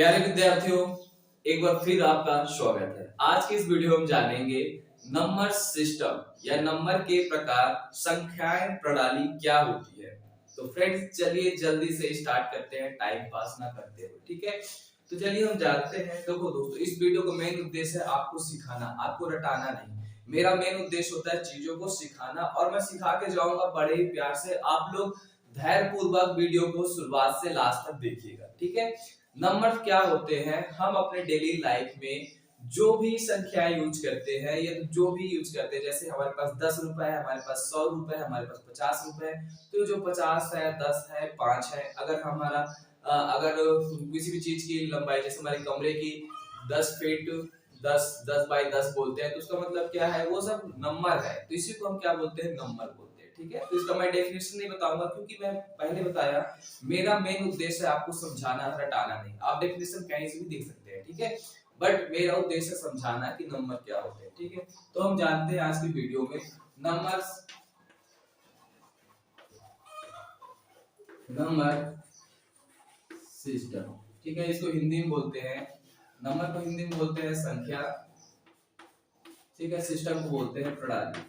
प्यारे विद्यार्थियों, एक बार फिर आपका स्वागत है। आज की इस वीडियो में हम जानेंगे नंबर सिस्टम या नंबर के प्रकार, संख्याएं प्रणाली क्या होती है। तो फ्रेंड्स चलिए जल्दी से स्टार्ट करते हैं, टाइम पास ना करते हुए, ठीक है। तो चलिए हम जानते हैं। देखो दोस्तों, इस वीडियो का मेन उद्देश्य है आपको सिखाना, आपको रटाना नहीं। मेरा मेन उद्देश्य होता है चीजों को सिखाना, और मैं सिखा के जाऊंगा बड़े ही प्यार से। आप लोग धैर्य पूर्वक वीडियो को शुरुआत से लास्ट तक देखिएगा, ठीक है। नंबर क्या होते हैं? हम अपने डेली लाइफ में जो भी संख्याएं यूज करते हैं या जो भी यूज करते हैं, जैसे हमारे पास 10 रुपए है, हमारे पास 100 रुपए है, हमारे पास 50 रुपए है। तो जो 50 है, 10 है, 5 है, अगर हमारा अगर किसी भी चीज की लंबाई, जैसे हमारे कमरे की 10 फीट 10 बाई 10 बोलते हैं, तो उसका मतलब क्या है? वो सब नंबर है। तो इसी को हम क्या बोलते हैं? नंबर बोलते हैं, ठीक है। तो इसका मैं डेफिनेशन नहीं बताऊंगा, क्योंकि मैं पहले बताया मेरा मेन उद्देश्य है आपको समझाना, रटाना नहीं। आप डेफिनेशन कहीं से भी देख सकते हैं, ठीक है, बट मेरा उद्देश्य समझाना है कि नंबर क्या होते हैं, ठीक है। तो हम जानते हैं आज की वीडियो में नंबर सिस्टम, ठीक है। इसको हिंदी में बोलते हैं, नंबर को हिंदी में बोलते हैं संख्या, ठीक है। सिस्टम को बोलते हैं प्रणाली।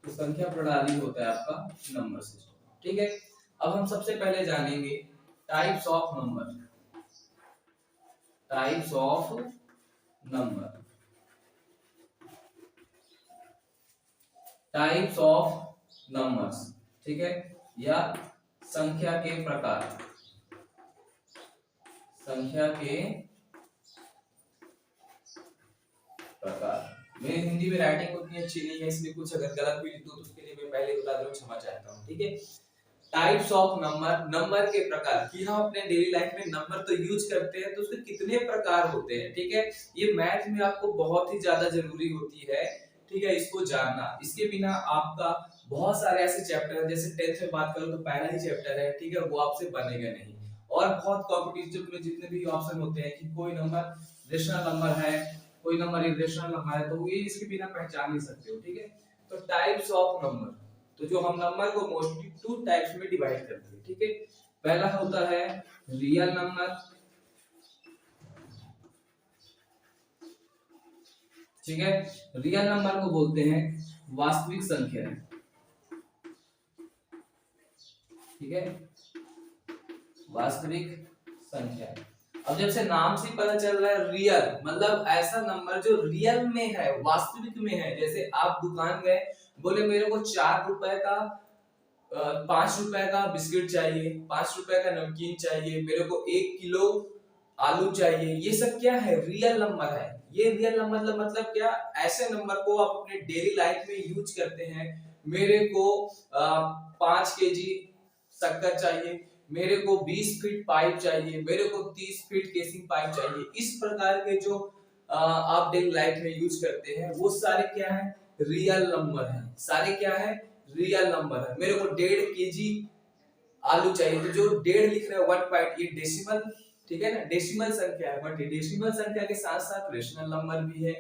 तो संख्या प्रणाली होता है आपका नंबर सिस्टम, ठीक है। अब हम सबसे पहले जानेंगे types of number. Types of number, types of numbers, ठीक है, या संख्या के प्रकार। संख्या के प्रकार। मेरी हिंदी में राइटिंग उतनी अच्छी नहीं है, इसलिए कुछ अगर गलत भी लिख दूं तो उसके लिए मैं पहले बता दूं, क्षमा चाहता हूं, ठीक है। टाइप्स ऑफ नंबर, नंबर के प्रकार कि हम अपने डेली लाइफ में नंबर तो यूज करते हैं, तो उसके कितने प्रकार होते हैं, ठीक है। ये मैथ में आपको बहुत ही ज्यादा जरूरी होती है, ठीक है, इसको जानना। इसके बिना आपका बहुत सारे ऐसे चैप्टर हैं, जैसे 10th में बात करूं तो पहला ही चैप्टर है, ठीक है, वो आपसे बनेगा नहीं। और बहुत कॉम्पिटिटिव में जितने भी ऑप्शन होते हैं कि कोई नंबर रेशनल नंबर है, कोई नंबर इरेशनल नंबर है, तो ये इसके बिना पहचान नहीं सकते हो, ठीक है। तो टाइप्स ऑफ नंबर, तो जो हम नंबर को मोस्टली 2 टाइप्स में डिवाइड करते हैं, ठीक है। पहला होता है रियल नंबर, ठीक है। रियल नंबर को बोलते हैं वास्तविक संख्या, ठीक है, वास्तविक संख्या। अब जब से नाम से पता चल रहा है रियल, मतलब ऐसा नंबर जो रियल में है, वास्तविक में है। जैसे आप दुकान गए, बोले मेरे को 4 रुपए का 5 रुपए का बिस्किट चाहिए, 5 रुपए का नमकीन चाहिए, मेरे को 1 किलो आलू चाहिए। ये सब क्या है? रियल नंबर है। ये रियल नंबर मतलब क्या? ऐसे नंबर को आप अपने डेली लाइफ में यूज करते हैं। मेरे को 5 केजी शक्कर चाहिए, मेरे को 20 फीट पाइप चाहिए, मेरे को 30 फीट केसिंग पाइप चाहिए। इस प्रकार के जो आप डेली लाइफ में यूज करते हैं, वो सारे क्या है? रियल नंबर है। सारे क्या है? रियल नंबर है। मेरे को 1.5 केजी आलू चाहिए, तो जो 1.5 लिख रहे हैं 1 पॉइंट, ये डेसिमल, ठीक है ना, डेसिमल संख्या है, बट डेसिमल संख्या के साथ साथ रेशनल नंबर भी है।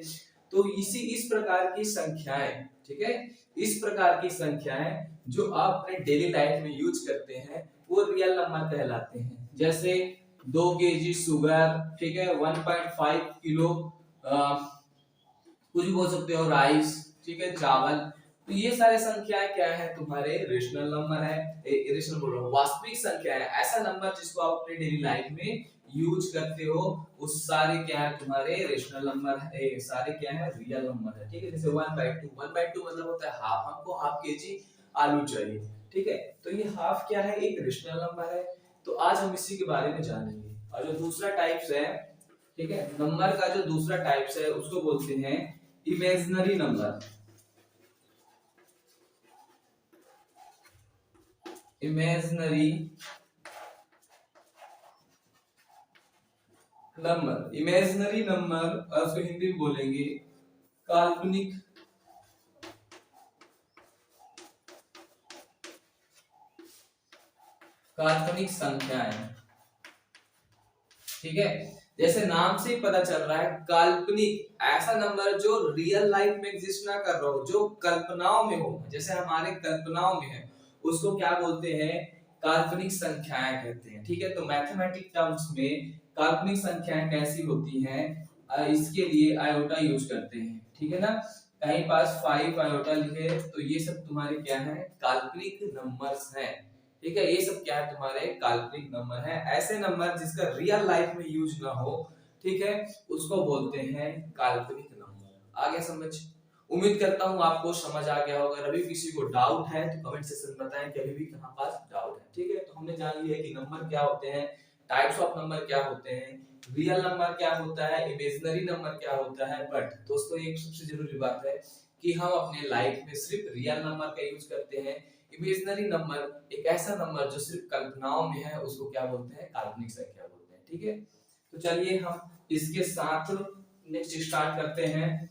तो इस प्रकार की संख्याएं, ठीक है, इस प्रकार की संख्याएं जो आप अपने डेली लाइफ में यूज करते हैं, वो रियल नंबर कहलाते हैं। जैसे 2 केजी शुगर, ठीक है, 1.5 किलो कुछ भी बोल सकते हो, राइस, ठीक है, चावल। तो ये सारे संख्याएं क्या है? तुम्हारे रेशनल नंबर है, रेशनल बोल रहा हूं, वास्तविक संख्या है। ऐसा नंबर जिसको आप अपने डेली लाइफ में यूज करते हो, उस सारे क्या है? तुम्हारे रेशनल नंबर है, सारे क्या है? रियल नंबर है, ठीक है। जैसे 1/2 मतलब होता है हाफ, हमको हाफ केजी आलू चाहिए, ठीक है। तो ये हाफ क्या है? एक रेशनल नंबर है। तो आज हम इसी के बारे में जानेंगे। और जो दूसरा टाइप्स है, ठीक है, नंबर का जो दूसरा टाइप्स है, उसको बोलते हैं imaginary number. Imaginary number, imaginary number, और उसको हिंदी में बोलेंगे काल्पनिक काल्पनिक संख्याएं, ठीक है। जैसे नाम से ही पता चल रहा है, काल्पनिक, ऐसा नंबर जो रियल लाइफ में एग्जिस्ट ना कर रहा हो, जो कल्पनाओं में हो, जैसे हमारे कल्पनाओं में है, उसको क्या बोलते हैं? काल्पनिक संख्याएं कहते हैं। ठीक है, तो मैथमेटिक टर्म्स में काल्पनिक संख्याएं कैसी होती हैं, इसके लिए आयोटा यूज करते हैं। ठीक है ना, कहीं पास 5 आयोटा लिखे तो ये सब तुम्हारे क्या है, काल्पनिक नंबर्स हैं। ठीक है, ये सब क्या है, तुम्हारे काल्पनिक नंबर है। ऐसे नंबर जिसका रियल लाइफ में यूज ना हो, ठीक है, उसको बोलते हैं काल्पनिक नंबर। आगे समझ, उम्मीद करता हूँ आपको समझ आ गया होगा। अगर अभी किसी को डाउट है तो कमेंट सेक्शन में बताएं कि अभी भी कहां पास डाउट है। ठीक है, तो हमने जान लिया कि नंबर क्या होते हैं, टाइप्स ऑफ नंबर क्या होते हैं, रियल नंबर क्या होता है, इमेजिनरी नंबर क्या होता है। बट दोस्तों एक सबसे जरूरी बात है कि हम अपने लाइफ में सिर्फ रियल नंबर का यूज करते हैं। इमेजिनरी नंबर एक ऐसा नंबर जो सिर्फ कल्पनाओं में है, उसको क्या बोलते हैं, काल्पनिक संख्या बोलते हैं। ठीक है, तो चलिए हम इसके साथ नेक्स्ट स्टार्ट करते हैं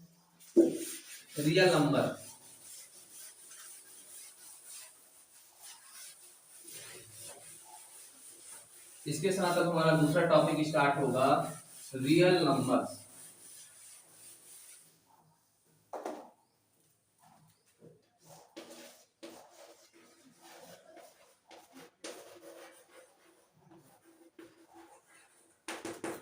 रियल नंबर। इसके साथ अब हमारा दूसरा टॉपिक स्टार्ट होगा रियल नंबर।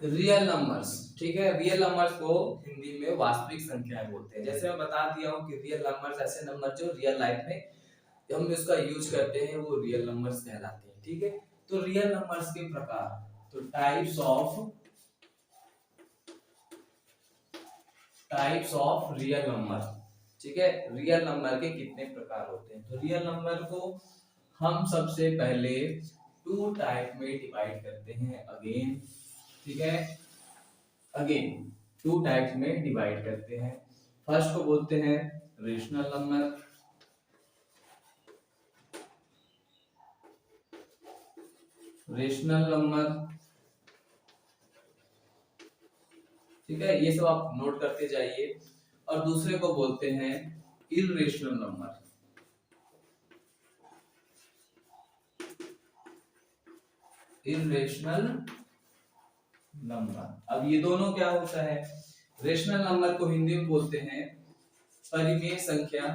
रियल नंबर्स, ठीक है, रियल नंबर्स को हिंदी में वास्तविक संख्याएं बोलते हैं। जैसे मैं बता दिया हूं कि रियल नंबर्स ऐसे नंबर जो रियल लाइफ में हम इसका यूज करते हैं, वो रियल नंबर्स कहलाते हैं। ठीक है, तो रियल नंबर्स के प्रकार, तो टाइप्स ऑफ रियल नंबर। ठीक है, रियल नंबर के कितने प्रकार होते हैं, तो रियल नंबर को हम सबसे पहले 2 टाइप में डिवाइड करते हैं। अगेन, ठीक है, अगेन 2 टाइप्स में डिवाइड करते हैं। फर्स्ट को बोलते हैं रेशनल नंबर, रेशनल नंबर। ठीक है, ये सब आप नोट करते जाइए। और दूसरे को बोलते हैं इररेशनल नंबर, इररेशनल नंबर। अब ये दोनों क्या होता है, रेशनल नंबर को हिंदी में बोलते हैं परिमेय संख्या।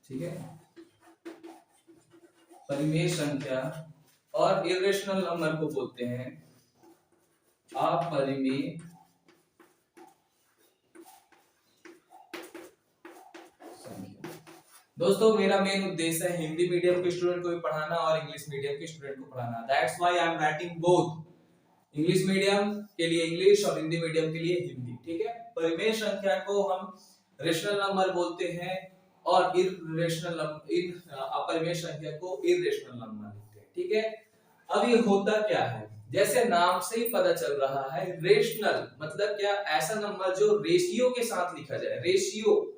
ठीक है, परिमेय संख्या। और इररेशनल नंबर को बोलते हैं अपरिमेय संख्या। दोस्तों मेरा मेन उद्देश्य है हिंदी मीडियम के स्टूडेंट को भी पढ़ाना और इंग्लिश मीडियम के स्टूडेंट को पढ़ाना। That's why I am writing both, English medium के लिए इंग्लिश और हिंदी मीडियम के लिए हिंदी। ठीक है, परिमेय संख्या को हम रेशनल नंबर बोलते हैं और इररेशनल अपरिमेय संख्या को इररेशनल नंबर बोलते हैं। ठीक है, अब ये होता क्या है, जैसे नाम से ही पता चल रहा है, रेशनल मतलब क्या, ऐसा नंबर जो रेशियो के साथ लिखा जाए, रेशियो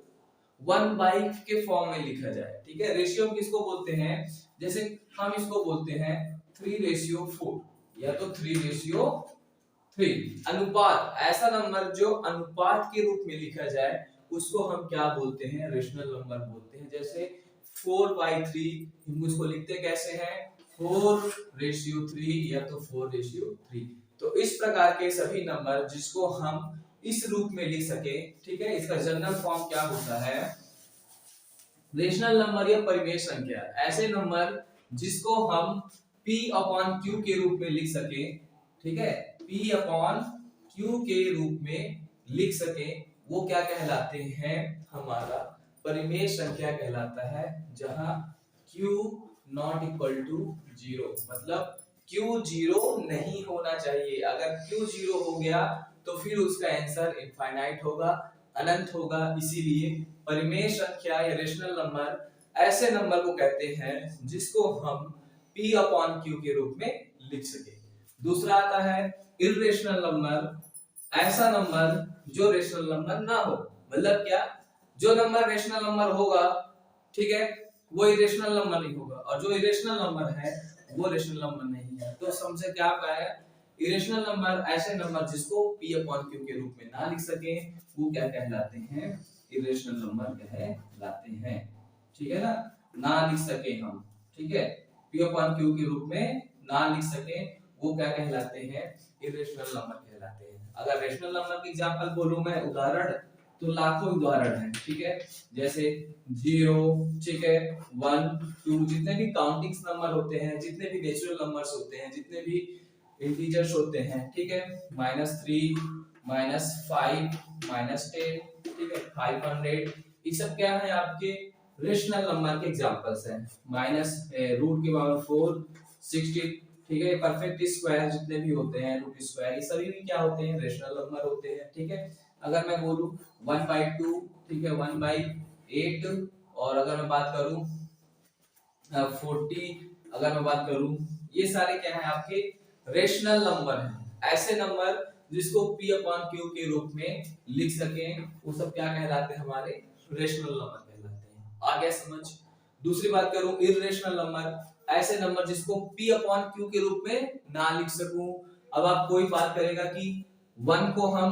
1/, के फॉर्म में लिखा जाए। ठीक है, रेशियो किसको बोलते हैं, जैसे हम इसको बोलते हैं 3:4 या तो 3:3। अनुपात, ऐसा नंबर जो अनुपात के रूप में लिखा जाए, उसको हम क्या बोलते हैं, रेशनल नंबर बोलते हैं। जैसे 4/3, हम उसको लिखते कैसे हैं, 4:3 या तो 4:3। तो इस प्रकार के सभी नंबर जिसको हम इस रूप में लिख सके, ठीक है, इसका जनरल फॉर्म क्या होता है, रेशनल नंबर या परिमेय संख्या। ऐसे नंबर जिसको हम P/Q के रूप में लिख सके, ठीक है, P/Q के रूप में लिख सके, वो क्या कहलाते हैं, हमारा परिमेय संख्या कहलाता है। जहां Q नॉट इक्वल टू 0, मतलब Q 0 नहीं होना चाहिए। अगर Q 0 हो गया तो फिर उसका आंसर इनफाइनाइट होगा, अनंत होगा। इसीलिए परिमेय संख्या या रेशनल नंबर ऐसे नंबर को कहते हैं जिसको हम P/Q के रूप में लिख सके। दूसरा आता है इररेशनल नंबर, ऐसा नंबर जो रेशनल नंबर ना हो। मतलब क्या, जो नंबर रेशनल नंबर होगा, ठीक है, वो इरेशनल नंबर नहीं होगा, और जो इरेशनल नंबर है वो रेशनल नंबर नहीं है। तो समझे क्या पाया, इरेशनल नंबर ऐसे नंबर जिसको P/Q के रूप में ना लिख सके, वो क्या कहलाते हैं, इरेशनल नंबर कहलाते हैं। ठीक है ना, ना लिख सके हम, ठीक है, P/Q के रूप में ना लिख सके, वो क्या कहलाते हैं, इरेशनल नंबर कहलाते हैं। अगर रेशनल नंबर की एग्जांपल बोलूं मैं, उदाहरण, तो लाखों उदाहरण है, ठीक है। जैसे 0, ठीक है, 1, 2, जितने भी काउंटिंग्स नंबर होते हैं, जितने भी नेचुरल नंबर्स होते हैं, जितने भी इंटीजर्स होते हैं, ठीक है, -3, -5, -10, ठीक है, 500, ये सब क्या है आपके रेशनल नंबर के एग्जांपल्स हैं। माइनस रूट के पावर 4, 60, ठीक है, परफेक्ट स्क्वायर जितने भी होते हैं, रूट स्क्वायर, ये सभी भी क्या होते हैं, रेशनल नंबर होते हैं, ठीक है। अगर मैं बोलूं 1/2, ठीक है, 1/8, और अगर मैं बात करूं 40, अगर मैं बात करूं, ये सारे क्या है आपके रेशनल नंबर हैं। ऐसे नंबर जिसको P/Q के रूप में लिख सकें, वो सब क्या कहलाते हैं, हमारे रेशनल नंबर कहलाते हैं। आ गया समझ। दूसरी बात करूं इर्रेशनल नंबर, ऐसे नंबर जिसको P/Q के रूप में ना लिख सकूं। अब आप कोई बात करेगा कि 1 को हम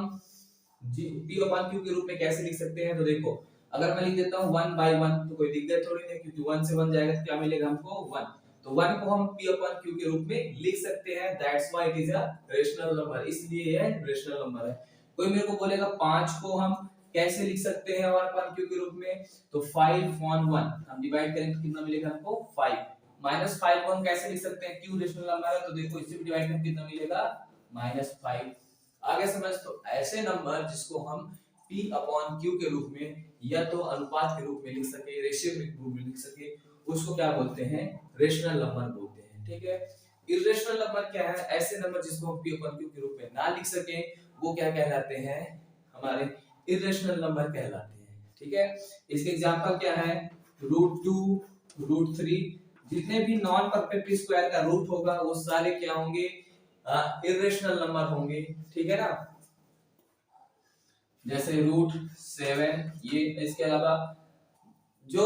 P/Q के रूप में कैसे लिख सकते हैं, तो देखो अगर मैं लिख देता हूं 1/1 तो कोई दिक्कत थोड़ी नहीं, क्योंकि 1 से 1 जाएगा तो क्या मिलेगा हमको 1। तो 1 को हम P/Q के रूप में लिख सकते हैं, that's why it is a rational number, इसलिए यह रेशनल नंबर है। कोई मेरे को बोलेगा 5 को हम कैसे लिख सकते हैं और P/Q के रूप में, तो 5/1 हम डिवाइड करेंगे तो कितना मिलेगा हमको 5। -5 को हम कैसे लिख सकते हैं, क्यों रेशनल नंबर है, तो देखो इससे भी डिवाइड करेंगे कितना मिलेगा -5। आगे समझ। तो ऐसे नंबर जिसको हम P/Q के रूप में या तो अनुपात के रूप में लिख सके, रेशियो के रूप में लिख सके, उसको क्या बोलते हैं, रेशनल नंबर बोलते हैं, ठीक है। इर्रेशनल नंबर क्या है, ऐसे नंबर जिसको हम P/Q के रूप में ना लिख सके, वो क्या कहलाते हैं, हमारे इर्रेशनल नंबर कहलाते हैं, ठीक है। इसके एग्जांपल क्या है, √2, √3, जितने भी नॉन परफेक्ट स्क्वायर का रूट होगा वो सारे क्या होंगे, इर्रेशनल नंबर होंगे, ठीक है ना। जैसे √7, ये इसके अलावा जो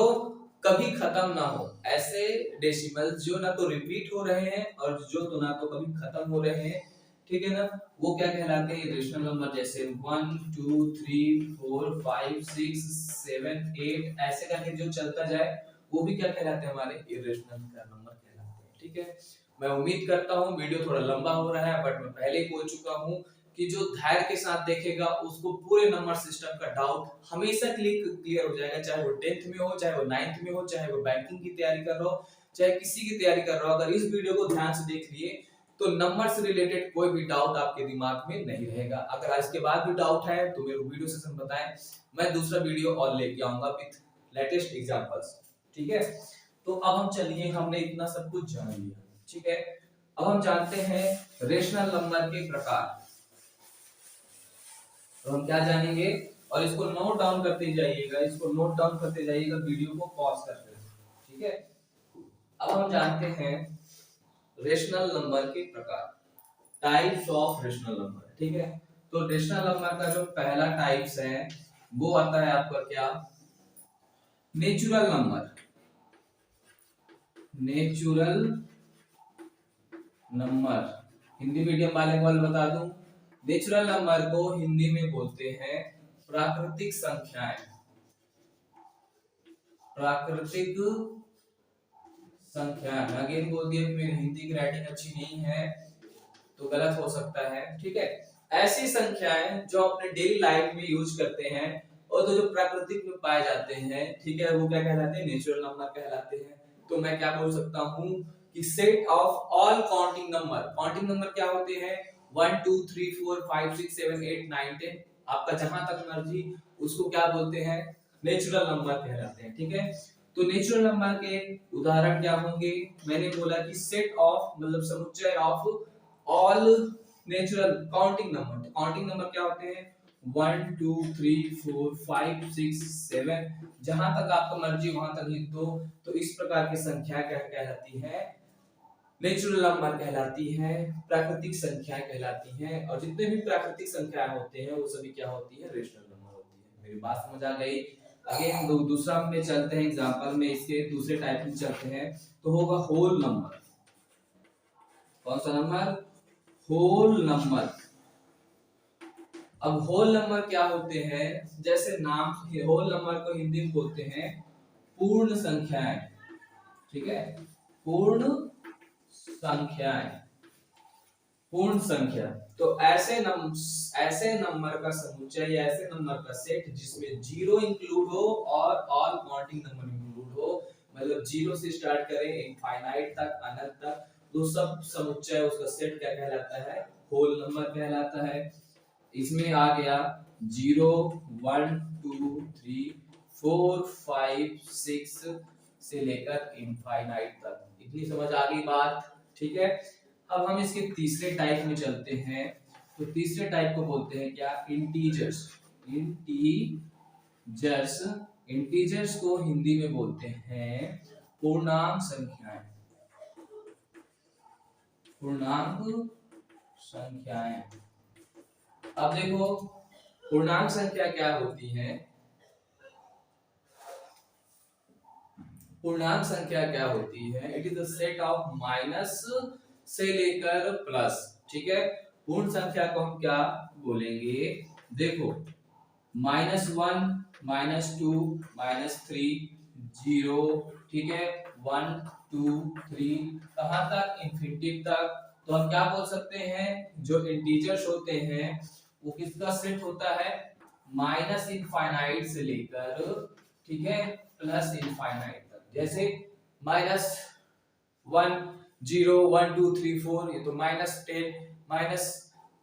कभी खत्म ना हो, ऐसे डेसिमल्स जो ना तो रिपीट हो रहे हैं और जो तो ना तो कभी खत्म हो रहे हैं, ठीक है ना, वो क्या कहलाते हैं, इरेशनल नंबर। जैसे 1, 2, 3, 4, 5, 6, 7, 8 ऐसे करके जो चलता जाए, वो भी क्या कहलाते हैं, हमारे इरेशनल नंबर कहलाते हैं, ठीक है। मैं उम्मीद करता हूँ वीडियो थोड़ा लंबा हो रहा है, बट मैं पहले ही बोल चुका हूँ कि जो धैर्य के साथ देखेगा उसको पूरे नंबर सिस्टम का डाउट हमेशा क्लियर हो जाएगा, चाहे वो 10th में हो, चाहे वो 9th में हो, चाहे वो बैंकिंग की तैयारी कर रहा हो, चाहे किसी की तैयारी कर रहा हो। अगर इस वीडियो को ध्यान से देख लिए तो नंबर से रिलेटेड कोई भी डाउट आपके दिमाग में नहीं रहेगा। अगर इसके बाद भी डाउट है तो मेरे वीडियो सेशन बताएं, मैं दूसरा वीडियो और लेके आऊंगा विद लेटेस्ट एग्जांपल्स, ठीक है। तो अब हम चलिए, हमने इतना सब कुछ जान लिया, ठीक है। अब हम जानते हैं रेशनल नंबर के प्रकार। तो हम क्या जानेंगे, और इसको नोट डाउन करते जाइएगा, इसको नोट डाउन करते जाइएगा वीडियो को पॉज करते हुए, ठीक है। अब हम जानते हैं रेशनल नंबर के प्रकार, टाइप्स ऑफ रेशनल नंबर, ठीक है। तो रेशनल नंबर का जो पहला टाइप्स है वो आता है आपका क्या, natural number. Natural number Hindi medium वाले को बता दूं, नेचुरल नंबर को हिंदी में बोलते हैं प्राकृतिक संख्याएं। प्राकृतिक संख्याएं, अगेन बोल दिया, मेरी हिंदी की राइटिंग अच्छी नहीं है तो गलत हो सकता है, ठीक है। ऐसी संख्याएं जो अपने डेली लाइफ में यूज करते हैं और तो जो प्राकृतिक में पाए जाते हैं, ठीक है, वो क्या कहलाते हैं, नेचुरल नंबर कहलाते हैं। तो मैं क्या बोल सकता हूं कि set of all counting number, counting number क्या होते हैं, 1, 2, 3, 4, 5, 6, 7, 8, 9, 10, आपका जहां तक मर्जी, उसको क्या बोलते हैं, नेचुरल नंबर कहलाते हैं, ठीक है। तो नेचुरल नंबर के उदाहरण क्या होंगे, मैंने बोला कि सेट ऑफ मतलब समुच्चय of all natural counting number. Counting number क्या होते हैं, 1, 2, 3, 4, 5, 6, 7, जहां तक आपका मर्जी वहां तक लिख दो। तो इस प्रकार की संख्या क्या कहलाती है, नेचुरल नंबर कहलाती है, प्राकृतिक संख्याएं कहलाती हैं। और जितने भी प्राकृतिक संख्याएं होते हैं वो सभी क्या होती है, रेशनल नंबर होती है। मेरी बात समझ आ गई। अगेन दूसरा में चलते हैं, एग्जांपल में इसके दूसरे टाइप में चलते हैं, तो होगा होल नंबर। कौन सा नंबर, होल नंबर। अब होल नंबर क्या होते हैं, जैसे नाम, होल नंबर को हिंदी में बोलते हैं पूर्ण संख्याएं, ठीक है, पूर्ण संख्याएं। पूर्ण संख्या। तो ऐसे नंबर का समुच्चय या ऐसे नंबर का सेट जिसमें जीरो इंक्लूड हो और ऑल काउंटिंग नंबर इंक्लूड हो, मतलब जीरो से स्टार्ट करें इनफाइनाइट तक, अनंत तक, तो सब समुच्चय उसका सेट क्या कहलाता है? होल नंबर कहलाता है। इसमें आ गया 0 1 2 3 4 5 6 से लेकर इनफाइनाइट तक। इतनी समझ आ गई बात? ठीक है। अब हम इसके तीसरे टाइप में चलते हैं। तो तीसरे टाइप को बोलते हैं क्या? इंटीजर्स। इंटीजर्स इंटीजर्स को हिंदी में बोलते हैं पूर्णांक संख्याएं। पूर्णांक संख्याएं। अब देखो पूर्णांक संख्या क्या होती है? पूर्णांक संख्या क्या होती है? It is the set of minus से लेकर प्लस। ठीक है। पूर्ण संख्या को हम क्या बोलेंगे? देखो -1 -2 -3 0, ठीक है, 1 2 3 कहां तक? इन्फिनिटी तक। तो हम क्या बोल सकते हैं? जो इंटीजर्स होते हैं वो किसका सेट होता है? माइनस इनफाइनाइट से लेकर, ठीक है, प्लस इनफाइनाइट तक। जैसे -1 0 1 2 3 4, ये तो -10 -9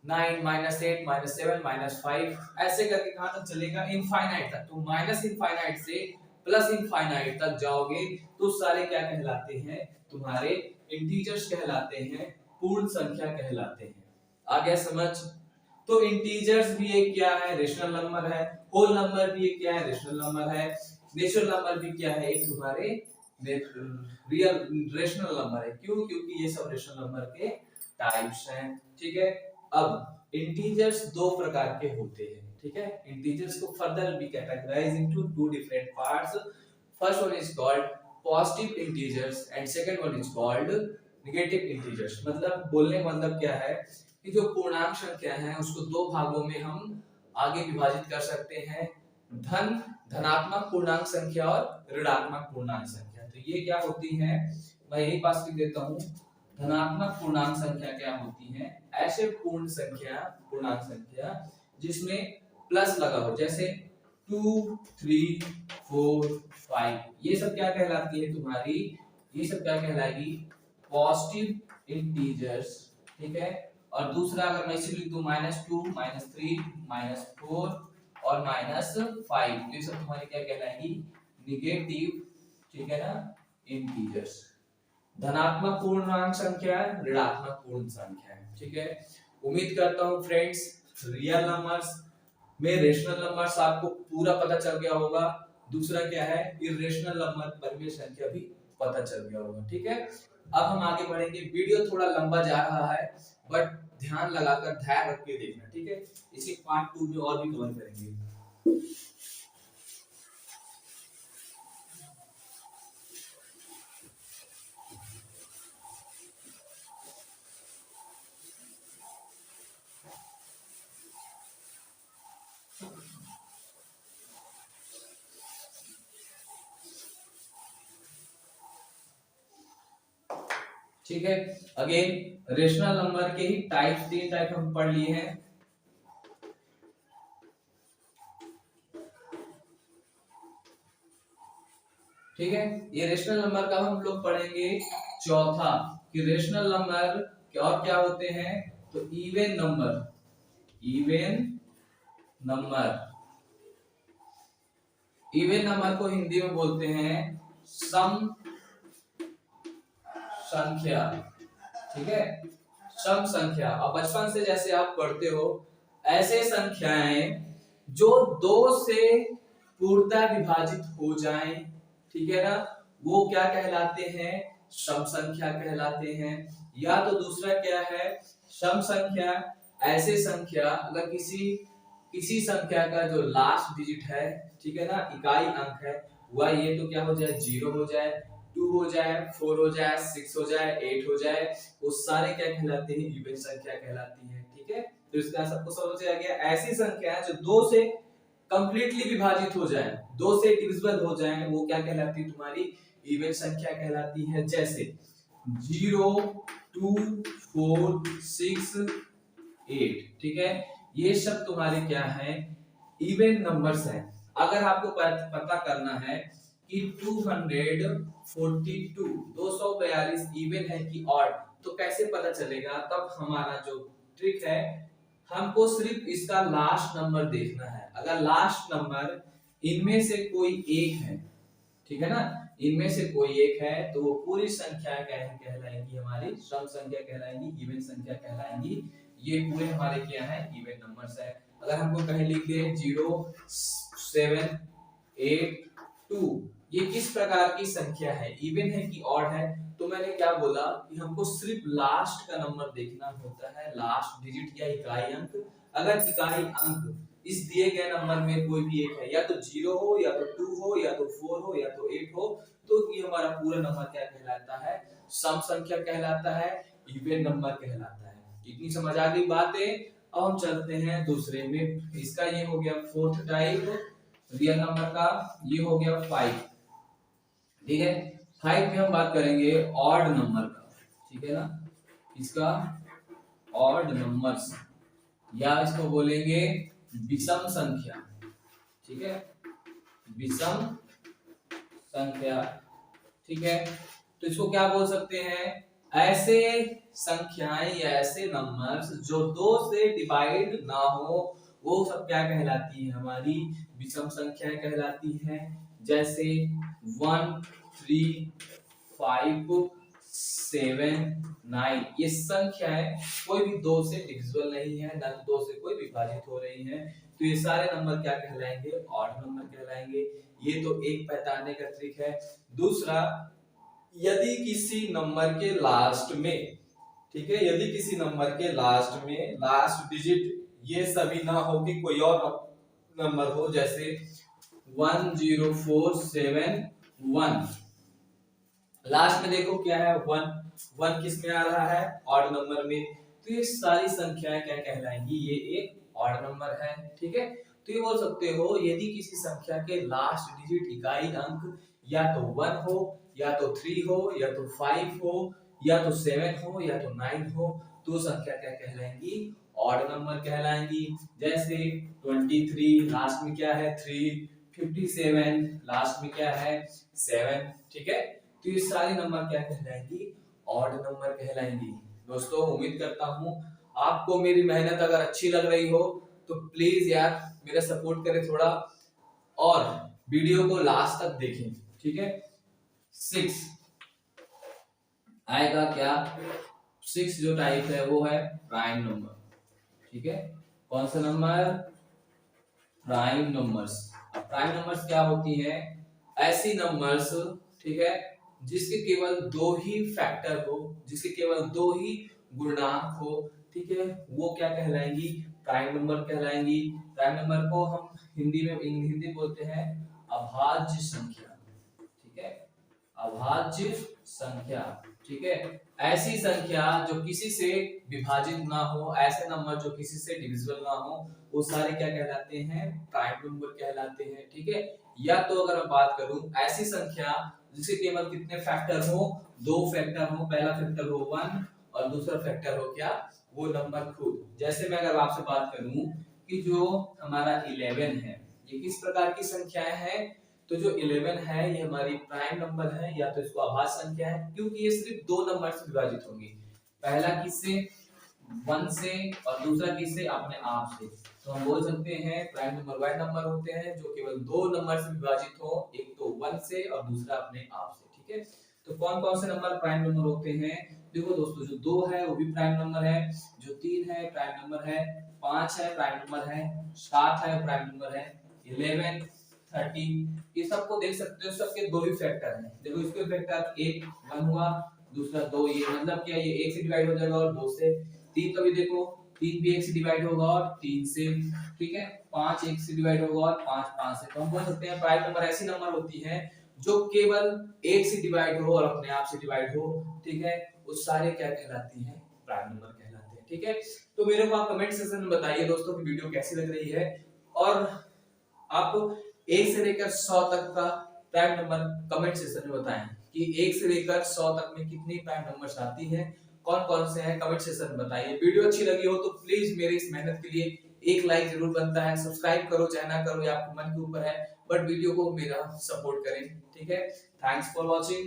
-8 -7 -5 ऐसे करके कहां तक चलेगा? इनफाइनाइट तक। तो माइनस इनफाइनाइट से प्लस इनफाइनाइट तक जाओगे तो सारे क्या कहलाते हैं? तुम्हारे इंटीजर्स कहलाते हैं, पूर्ण संख्या कहलाते हैं। आ गया समझ? तो इंटीजर्स भी एक क्या है? रेशनल नंबर है। होल नंबर भी एक क्या है? रेशनल नंबर है। नेचुरल नंबर भी क्या है? एक तुम्हारे रियल रेशनल नंबर है। क्यों? क्योंकि ये सब रेशनल नंबर के टाइप्स हैं। ठीक है। अब इंटीजर्स दो प्रकार के होते हैं। ठीक है। इंटीजर्स को फर्दर भी categorize into two different parts. First one is called positive integers and second one is called negative integers. मतलब बोलने का मतलब क्या है कि जो पूर्णांक संख्या है उसको दो भागों में हम आगे विभाजित कर सकते हैं, धनात्मक पूर्णांक संख्या और ऋणात्मक पूर्णांक संख्या। तो ये क्या होती है? मैं यही पास लिख देता हूं। धनात्मक पूर्णांक संख्या क्या होती है? ऐसे पूर्णांक संख्या जिसमें प्लस लगा हो, जैसे 2 3 4 5, ये सब क्या कहलाती है तुम्हारी? ये सब क्या कहलाएगी? Positive integers. ठीक है। और दूसरा अगर मैं इसे लिख दूं -2 -3 -4 और -5, तो ये सब तुम्हारी क्या कहलाएगी? निगेटिव, ठीक है ना, इंटीजर्स। धनात्मक पूर्णांक संख्या, ऋणात्मक पूर्ण संख्या। ठीक है। उम्मीद करता हूं फ्रेंड्स रियल नंबर्स में रेशनल नंबर्स आपको पूरा पता चल गया होगा। दूसरा क्या है? इरेशनल नंबर परिमेय संख्या भी पता चल गया होगा। ठीक है। अब हम आगे बढ़ेंगे। वीडियो थोड़ा लंबा जा रहा है बट ध्यान लगाकर ध्यान रख के देखना। ठीक है। इसी पार्ट 2 में और भी कवर करेंगे। ठीक है। अगेन रेशनल नंबर के ही टाइप्स, 3 टाइप हम पढ़ लिए हैं। ठीक है। ये रेशनल नंबर का हम लोग पढ़ेंगे चौथा, कि रेशनल नंबर और क्या होते हैं? तो इवन नंबर को हिंदी में बोलते हैं सम संख्या। ठीक है। सम संख्या। और बचपन से जैसे आप पढ़ते हो, ऐसे संख्याएं जो 2 से पूर्णतः विभाजित हो जाएं, ठीक है ना, वो क्या कहलाते हैं? सम संख्या कहलाते हैं। या तो दूसरा क्या है? सम संख्या ऐसे संख्या अगर किसी संख्या का जो लास्ट डिजिट है, ठीक है ना, इकाई अंक है, वह ये तो क्या हो जाए? 0 हो जाए, 2 हो जाए, 4 हो जाए, 6 हो जाए, 8 हो जाए, वो सारे क्या कहलाते हैं? इवन संख्या कहलाती है। ठीक है। तो इसका सबको समझ आ गया। ऐसी संख्या है जो 2 से कंप्लीटली विभाजित हो जाए, 2 से डिविजिबल हो जाए, वो क्या कहलाती है? तुम्हारी इवन संख्या कहलाती है। जैसे 0 2 4 6 8, ठीक है। ये सब तुम्हारे क्या है, इवन नंबर्स हैं। अगर आपको पता करना है कि 242 इवन है कि ऑड, तो कैसे पता चलेगा? तब हमारा जो ट्रिक है, हमको सिर्फ इसका लास्ट नंबर देखना है। अगर लास्ट नंबर इनमें से कोई एक है, ठीक है ना, इनमें से कोई एक है, तो वो पूरी संख्या कहलाएंगी, हमारी सम संख्या कहलाएंगी, इवन संख्या कहलाएंगी। ये पूरे हमारे क्या है, इवन नंबर्स है। अगर हमको कहीं लिख दे 0 7 8 2, ये किस प्रकार की संख्या है, इवन है कि ऑड है? तो मैंने क्या बोला कि हमको सिर्फ लास्ट का नंबर देखना होता है, लास्ट डिजिट या इकाई अंक। अगर इकाई अंक इस दिए गए नंबर में कोई भी एक है, या तो 0 हो, या तो 2 हो, या तो 4 हो, या तो 8 हो, तो ये हमारा पूरा नंबर क्या कहलाता है, सम संख्या कहलाता है, इवन नंबर कहलाता है। इतनी समझ आ गई बातें। अब हम चलते हैं दूसरे में। इसका ये हो गया फोर्थ टाइप रियल नंबर का, ये हो गया 5, ठीक है। 5 में हम बात करेंगे ऑड नंबर का, ठीक है ना, इसका ऑड नंबर्स, या इसको बोलेंगे विषम संख्या, ठीक है, विषम संख्या, ठीक है। तो इसको क्या बोल सकते हैं, ऐसे संख्याएं या ऐसे नंबर्स जो 2 से डिवाइड ना हो, वो सब क्या कहलाती है, हमारी विषम संख्याएं कहलाती हैं। जैसे 1 3 5 7 9, ये संख्याएं कोई भी 2 से डिविजिबल नहीं है, ना 2 से कोई विभाजित हो रही है, तो ये सारे नंबर क्या कहलाएंगे, ऑड नंबर कहलाएंगे। ये तो एक पहचानने का ट्रिक है। दूसरा, यदि किसी नंबर के लास्ट में, ठीक है, यदि किसी नंबर के लास्ट में लास्ट डिजिट ये सभी ना हो कि कोई और नंबर हो, जैसे 10471, लास्ट में देखो क्या है, 1 किस में आ रहा है, ऑड नंबर में, तो ये सारी संख्याएं क्या कहलाएंगी, ये एक ऑड नंबर है, ठीक है। तो ये बोल सकते हो, यदि किसी संख्या के लास्ट डिजिट इकाई अंक या तो 1 हो, या तो 3 हो, या तो 5 हो, या तो 7 हो, या तो 9 हो, तो संख्या क्या कहलाएंगी, ऑड नंबर कहलाएंगी। जैसे 23 लास्ट में क्या है, 3, 57 लास्ट में क्या है, 7, ठीक है। तो ये सारे नंबर क्या कहलाएंगी, ऑड नंबर कहलाएंगी। दोस्तों, उम्मीद करता हूं आपको मेरी मेहनत अगर अच्छी लग रही हो, तो प्लीज यार मेरा सपोर्ट करें थोड़ा, और वीडियो को लास्ट तक देखें, ठीक है। 6 आएगा क्या, 6 जो टाइप है वो है प्राइम नंबर, ठीक है। कौन सा नंबर, प्राइम नंबर्स। अब प्राइम नंबर्स क्या होती है, ऐसी नंबर्स, ठीक है, जिसके केवल 2 ही फैक्टर हो, जिसके केवल 2 ही गुणक हो, ठीक है, वो क्या कहलाएंगी, प्राइम नंबर कहलाएंगी। प्राइम नंबर को हम हिंदी बोलते हैं अभाज्य संख्या, ठीक है, अभाज्य संख्या, ठीक है। ऐसी संख्या जो किसी से विभाजित ना हो, ऐसे नंबर जो किसी से डिविजिबल ना हो, वो सारे क्या कहलाते हैं, प्राइम नंबर कहलाते हैं, ठीक है। या तो अगर मैं बात करूं, ऐसी संख्या जिसके केवल कितने फैक्टर हो, 2 फैक्टर हो, पहला फैक्टर हो 1 और दूसरा फैक्टर हो क्या, वो नंबर खुद। जैसे मैं अगर आपसे बात करूं कि जो हमारा 11 है, ये किस प्रकार की संख्याएं हैं, तो जो 11 है ये हमारी प्राइम नंबर है, या तो इसको अभाज्य संख्या है, क्योंकि ये सिर्फ 2 नंबर से विभाजित होंगी, पहला किससे, 1 से, और दूसरा किससे, अपने आप से। तो हम बोल सकते हैं प्राइम नंबर वह नंबर होते हैं जो केवल 2 नंबर से विभाजित हो, एक तो 1 से और दूसरा अपने आप से, ठीक है। तो कौन कौन से नंबर प्राइम नंबर होते हैं, देखो दोस्तों, जो 2 है वो भी प्राइम नंबर है, जो 3 है प्राइम नंबर है, 5 है प्राइम नंबर है, 7 है प्राइम नंबर है, 11 30, ये सबको देख सकते हो, सबके 2 ही फैक्टर हैं। देखो इसके फैक्टर 1 1 हुआ, दूसरा 2, ये मतलब क्या, ये 1 से डिवाइड हो जाएगा और 2 से। 3 का भी देखो, 3 भी 1 से डिवाइड होगा और 3 से, ठीक है। 5 1 से डिवाइड होगा और 5 5 से। तो हम बोल सकते हैं प्राइम नंबर ऐसी नंबर होती है जो केवल 1 से डिवाइड हो और अपने आप से डिवाइड हो, ठीक है, वो सारे क्या कहलाती हैं, प्राइम नंबर कहलाते हैं, ठीक है। तो मेरे को आप कमेंट सेक्शन में बताइए दोस्तों कि वीडियो कैसी लग रही है, और आप 1 से लेकर 100 तक का प्राइम नंबर कमेंट सेक्शन में बताएं कि 1 से लेकर 100 तक में कितनी प्राइम नंबर्स आती है, कौन कौन से हैं, कमेंट सेक्शन में बताइए। वीडियो अच्छी लगी हो तो प्लीज मेरी इस मेहनत के लिए एक लाइक जरूर बनता है। सब्सक्राइब करो चाहे ना करो, ये आपके मन के ऊपर है, बट वीडियो को मेरा सपोर्ट करें। ठीक है, थैंक्स फॉर वॉचिंग।